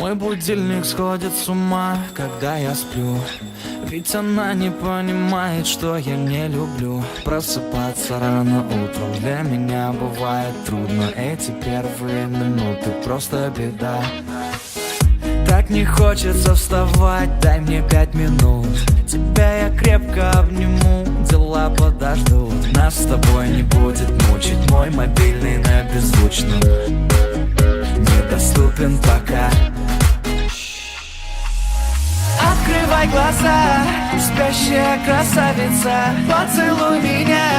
Мой будильник сходит с ума, когда я сплю. Ведь она не понимает, что я не люблю просыпаться рано утром. Для меня бывает трудно. Эти первые минуты просто беда. Так не хочется вставать, дай мне 5 минут. Тебя я крепко обниму, дела подождут. Нас с тобой не будет мучить мой мобильный на беззвучном. Недоступен пока. Открывай глаза, спящая красавица, поцелуй меня,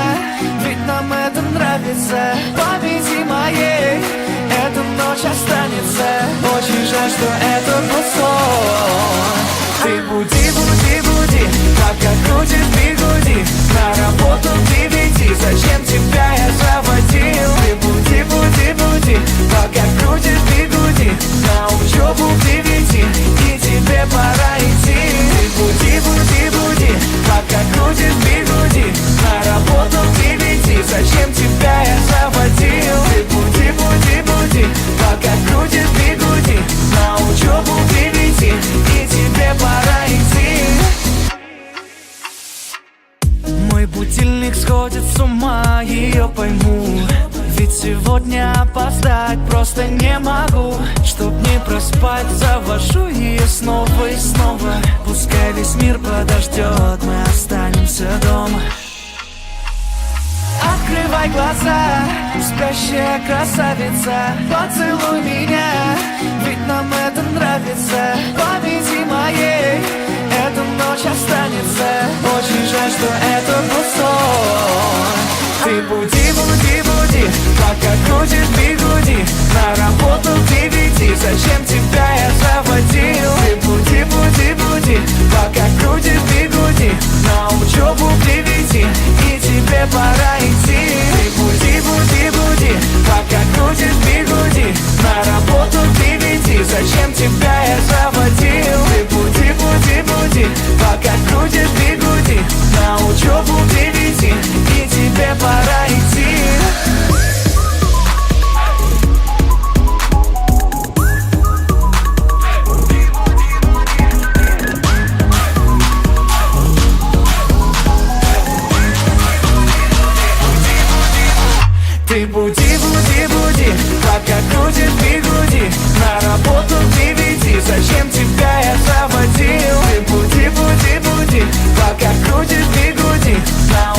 ведь нам это нравится. Победи моей, эта ночь останется. Очень жаль, что это был сон. Ты буди, буди, буди, пока крутит бигуди. На работу к 9, зачем тебя я заводил? Ты буди, буди, буди, пока крутит бигуди. На учебу к 9, и тебе пора идти. Ты буди, буди, буди, пока крутит бигуди. На работу к 9, зачем тебя я заводил? Ты буди, буди, буди, пока крутит бигуди. На учебу к 9, и тебе пора идти. Мой будильник сходит с ума, ее пойму. Ведь сегодня опоздать просто не могу. Чтоб не проспать, завожу ее снова и снова. Пускай весь мир подождет, мы останемся дома. Открывай глаза, спящая красавица, поцелуй меня, ведь нам это нравится. Победи моей, эта ночь останется. Очень жаль, что это был сон. Ты буди, буди, буди, пока крутит бигуди. На работу к 9, зачем тебя я заводил? Ты буди, буди, буди, пока крутит бигуди. На учебу к 9, и тебе пора идти. Ты буди, буди, буди, пока крутит бигуди. На работу к 9, зачем тебя я заводил? Ты буди, буди, буди, пока крутит бигуди. На учебу к 9, и тебе пора идти. Ты буди, буди, буди, пока крутит бигуди. На работу к 9, зачем тебя я заводил? Ты буди, буди, буди, пока крутит бигуди. На